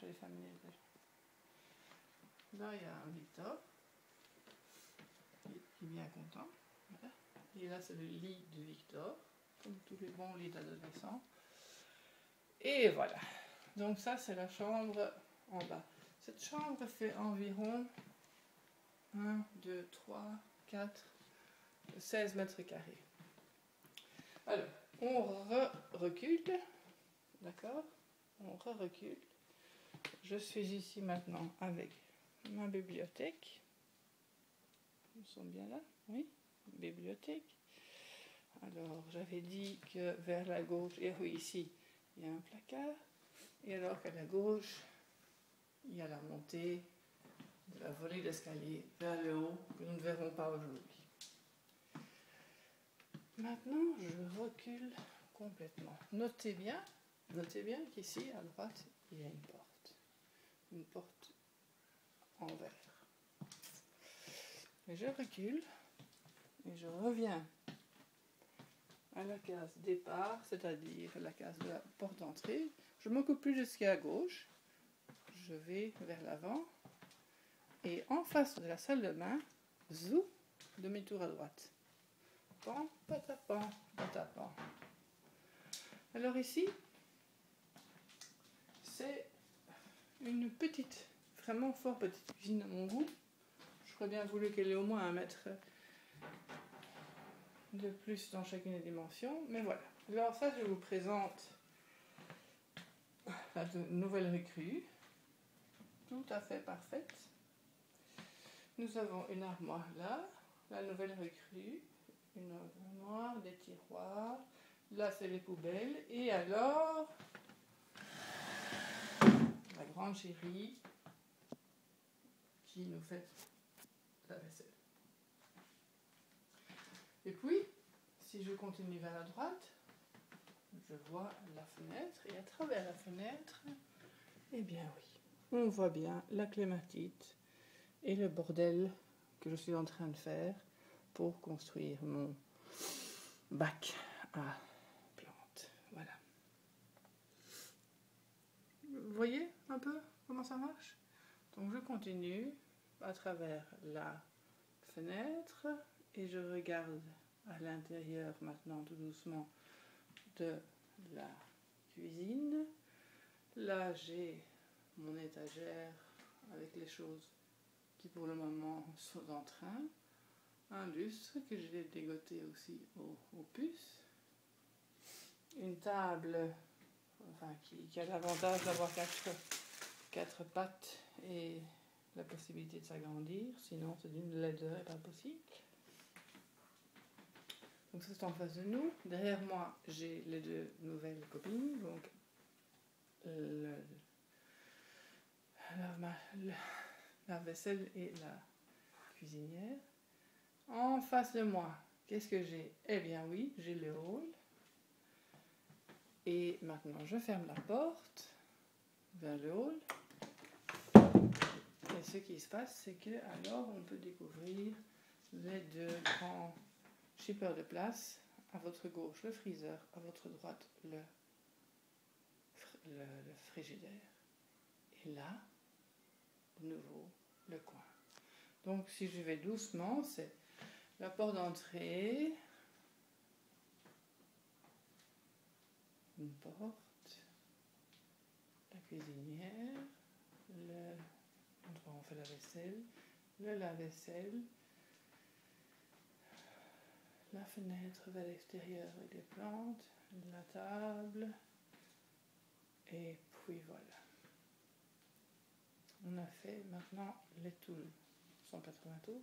marche les 5 minutes déjà. Là, il y a un Victor qui est bien content. Voilà. Et là, c'est le lit de Victor, comme tous les bons lits d'adolescents. Et voilà. Donc ça, c'est la chambre en bas. Cette chambre fait environ 1, 2, 3, 4, 16 mètres carrés. Alors, on recule, d'accord? On recule. Je suis ici maintenant avec ma bibliothèque. Nous sommes bien là? Oui, bibliothèque. Alors, j'avais dit que vers la gauche, et oui, ici, il y a un placard. Et alors qu'à la gauche, il y a la montée de la volée d'escalier vers le haut que nous ne verrons pas aujourd'hui. Maintenant, je recule complètement. Notez bien qu'ici, à droite, il y a une porte en verre. Et je recule et je reviens à la case départ, c'est-à-dire la case de la porte d'entrée. Je ne m'occupe plus de ce qui est à gauche. Je vais vers l'avant et en face de la salle de bain, zou, demi-tour à droite. Pan, patapan, patapan. Alors ici, c'est une petite, vraiment fort petite cuisine à mon goût. J'aurais bien voulu qu'elle ait au moins 1 mètre de plus dans chacune des dimensions, mais voilà. Alors ça, je vous présente la nouvelle recrue, tout à fait parfaite. Nous avons une armoire là, la nouvelle recrue, une armoire, des tiroirs, là c'est les poubelles, et alors la grande chérie qui nous fait la vaisselle. Et puis, si je continue vers la droite, je vois la fenêtre, et à travers la fenêtre, eh bien oui, on voit bien la clématite et le bordel que je suis en train de faire pour construire mon bac à plantes. Voilà. Vous voyez un peu comment ça marche? Donc je continue à travers la fenêtre et je regarde à l'intérieur maintenant tout doucement de la cuisine. Là j'ai mon étagère avec les choses qui pour le moment sont en train. Un lustre que je vais dégoter aussi aux puces. Une table enfin, qui a l'avantage d'avoir quatre pattes et la possibilité de s'agrandir. Sinon c'est d'une laideur et pas possible. Donc ça c'est en face de nous. Derrière moi j'ai les 2 nouvelles copines. Donc la vaisselle et la cuisinière. En face de moi, qu'est-ce que j'ai? Eh bien oui, j'ai le hall. Et maintenant, je ferme la porte vers le hall. Et ce qui se passe, c'est que alors on peut découvrir les 2 grands shippers de place. À votre gauche, le freezer. À votre droite, le frigidaire. Et là, de nouveau, le coin. Donc, si je vais doucement, c'est la porte d'entrée, une porte, la cuisinière, l'endroit où on fait la vaisselle, le lave-vaisselle, la fenêtre vers l'extérieur avec des plantes, la table, et puis voilà. On a fait maintenant les tours, 180 tours.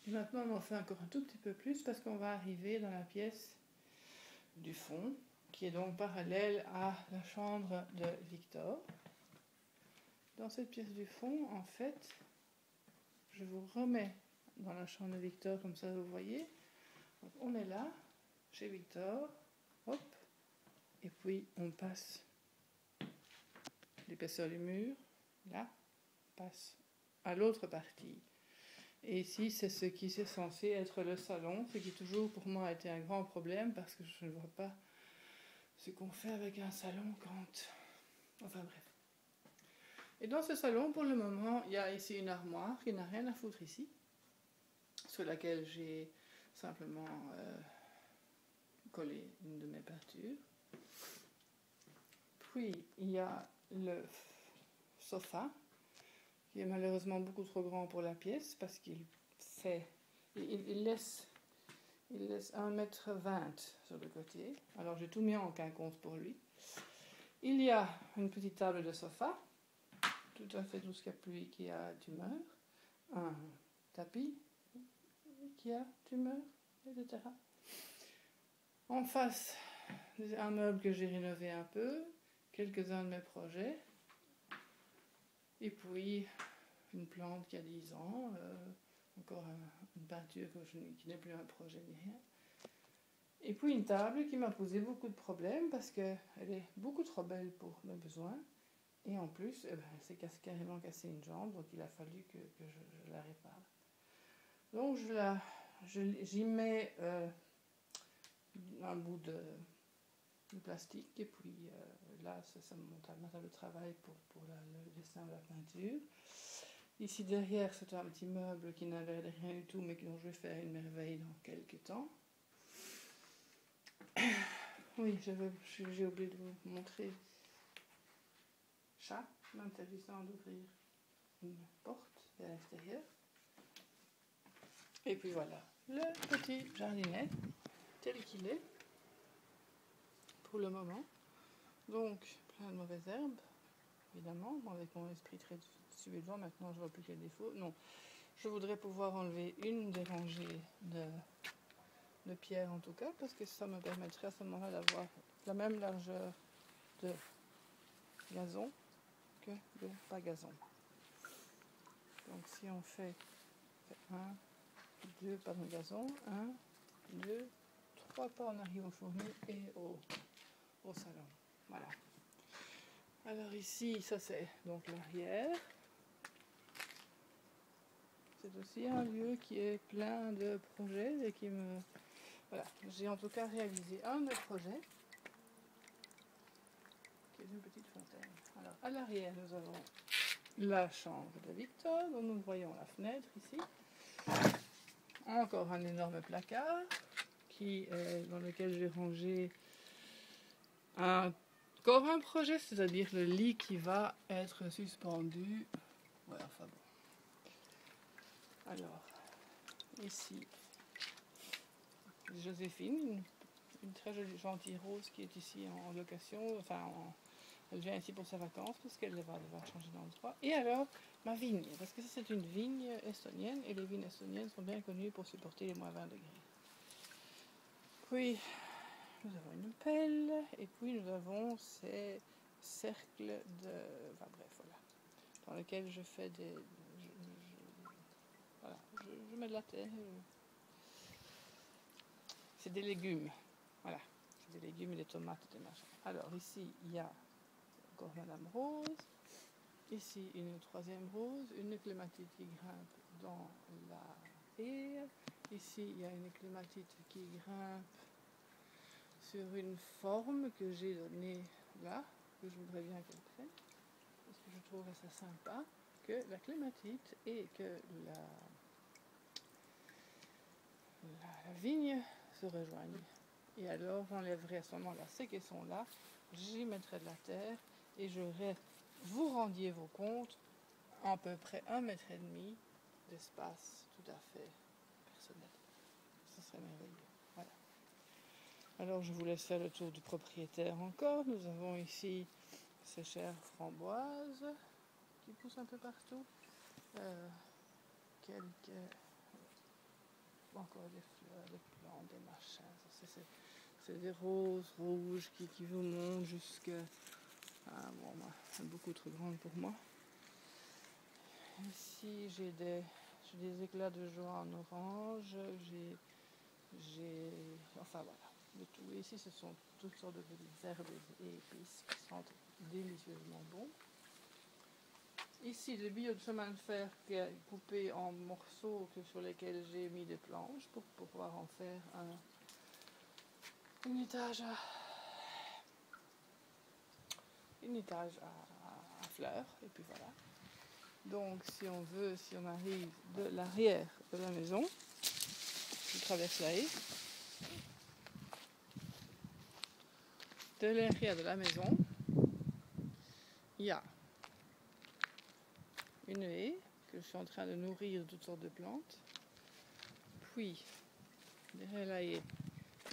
Et maintenant on en fait encore un tout petit peu plus parce qu'on va arriver dans la pièce du fond, qui est donc parallèle à la chambre de Victor. Dans cette pièce du fond, en fait, je vous remets dans la chambre de Victor, comme ça vous voyez. Donc, on est là, chez Victor, hop, et puis on passe l'épaisseur du mur, là, on passe à l'autre partie. Et ici, c'est ce qui est censé être le salon, ce qui toujours pour moi a été un grand problème, parce que je ne vois pas ce qu'on fait avec un salon quand... Enfin bref. Et dans ce salon, pour le moment, il y a ici une armoire qui n'a rien à foutre ici, sur laquelle j'ai simplement collé une de mes peintures. Puis, il y a le sofa, qui est malheureusement beaucoup trop grand pour la pièce, parce qu'il laisse 1,20 m sur le côté. Alors, j'ai tout mis en quinconce pour lui. Il y a une petite table de sofa, tout à fait tout ce qui a d'humeur, un tapis qui a d'humeur, etc. En face, un meuble que j'ai rénové un peu, quelques-uns de mes projets, et puis une plante qui a 10 ans, encore une peinture qui n'est plus un projet ni rien. Et puis une table qui m'a posé beaucoup de problèmes parce qu'elle est beaucoup trop belle pour mes besoins. Et en plus, elle s'est carrément cassé une jambe, donc il a fallu que je la répare. Donc j'y mets un bout de plastique et puis là, c'est ma table de travail pour le dessin ou la peinture. Ici derrière, c'est un petit meuble qui n'a l'air de rien du tout, mais dont je vais faire une merveille dans quelques temps. Oui, j'ai oublié de vous montrer chat, m'interdisant d'ouvrir une porte vers l'extérieur. Et puis voilà, le petit jardinet tel qu'il est pour le moment. Donc, plein de mauvaises herbes, évidemment. Bon, avec mon esprit très suédois, maintenant je vois plus quel défaut. Non, je voudrais pouvoir enlever une des rangées de pierre en tout cas, parce que ça me permettrait à ce moment-là d'avoir la même largeur de gazon que de pas gazon. Donc si on fait 1, 2 pas de gazon, 1, 2, 3 pas, on arrive au fourneau et au salon. Voilà. Alors ici, ça c'est donc l'arrière. C'est aussi un lieu qui est plein de projets et qui me... Voilà, j'ai en tout cas réalisé un de projets, qui est une petite fontaine. Alors à l'arrière, nous avons la chambre de Victor, dont nous voyons la fenêtre ici. Encore un énorme placard dans lequel j'ai rangé encore un projet, c'est-à-dire le lit qui va être suspendu. Ouais, enfin bon. Alors, ici, Joséphine, une très jolie, gentille rose qui est ici en location. Enfin, elle vient ici pour ses vacances parce qu'elle va devoir changer d'endroit. Et alors, ma vigne, parce que ça c'est une vigne estonienne et les vignes estoniennes sont bien connues pour supporter les moins 20 degrés. Puis, nous avons une pelle et puis nous avons ces cercles de... Enfin bref, voilà. Dans lesquels je fais des... Voilà, je mets de la terre. C'est des légumes. Voilà, c'est des légumes et des tomates et des machins. Alors ici, il y a encore Madame Rose. Ici, une troisième rose, une clématite qui grimpe dans la haie. Ici, il y a une clématite qui grimpe sur une forme que j'ai donnée là, que je voudrais bien qu'elle prenne, parce que je trouverais ça sympa que la clématite et que la vigne se rejoignent. Et alors, j'enlèverai à ce moment-là ces caissons-là, j'y mettrai de la terre et vous rendiez vos comptes à peu près 1,5 m d'espace tout à fait personnel. Ce serait merveilleux. Voilà. Alors je vous laisse faire le tour du propriétaire encore. Nous avons ici ces chères framboises qui poussent un peu partout. Encore des fleurs, des plantes, des machins. C'est des roses rouges qui vous montent jusqu'à... Ah bon, c'est beaucoup trop grande pour moi. Ici, j'ai des éclats de joie en orange. Enfin voilà, de tout. Et ici, ce sont toutes sortes de petites herbes et épices qui sentent délicieusement bon. Ici, des billes de chemin de fer coupées en morceaux sur lesquels j'ai mis des planches pour pouvoir en faire un étage à à fleurs, et puis voilà. Donc si on arrive de l'arrière de la maison, je traverse la haie. De l'arrière de la maison, il y a une haie que je suis en train de nourrir de toutes sortes de plantes. Puis, derrière la haie,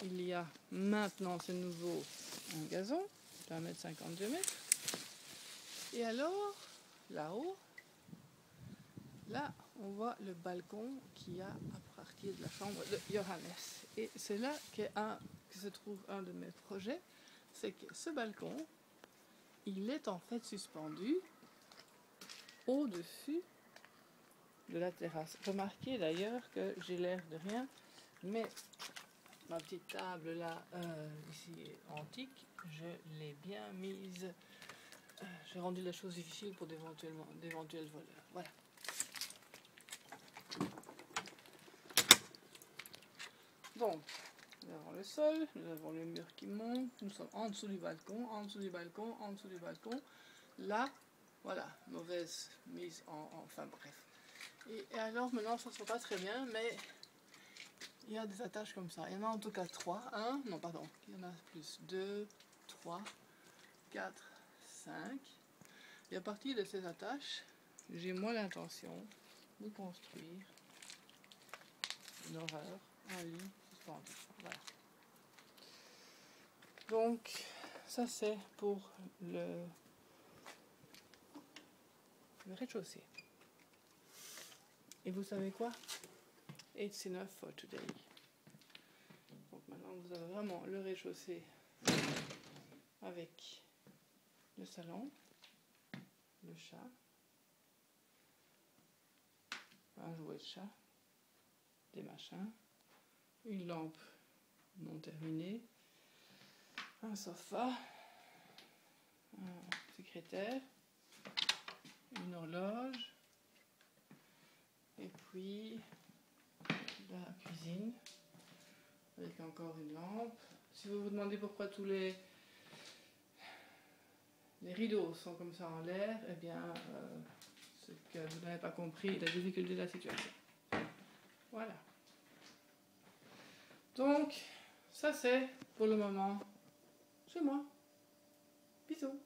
il y a maintenant, c'est nouveau, un gazon de 1,52 m. Et alors, là-haut, là, on voit le balcon qu'il y a à partir de la chambre de Johannes. Et c'est là que se trouve un de mes projets, c'est que ce balcon, il est en fait suspendu au-dessus de la terrasse. Remarquez d'ailleurs que j'ai l'air de rien, mais ma petite table là, ici antique, je l'ai bien mise. J'ai rendu la chose difficile pour d'éventuels voleurs. Voilà. Donc, nous avons le sol, nous avons le mur qui monte, nous sommes en dessous du balcon, en dessous du balcon, en dessous du balcon. Là, voilà, mauvaise mise enfin bref. Et alors maintenant ça ne se voit pas très bien, mais il y a des attaches comme ça. Il y en a en tout cas 3. Non pardon, il y en a plus. 2, 3, 4, 5. Et à partir de ces attaches, j'ai moi l'intention de construire une horreur, un lit suspendu. Voilà. Donc ça c'est pour le rez-de-chaussée. Et vous savez quoi? It's enough for today. Donc maintenant vous avez vraiment le rez-de-chaussée avec le salon, le chat, un jouet de chat, des machins, une lampe non terminée, un sofa, un secrétaire, une horloge, et puis la cuisine avec encore une lampe. Si vous vous demandez pourquoi tous les rideaux sont comme ça en l'air, eh bien c'est que vous n'avez pas compris la difficulté de la situation. Voilà. Donc ça c'est pour le moment chez moi. Bisous.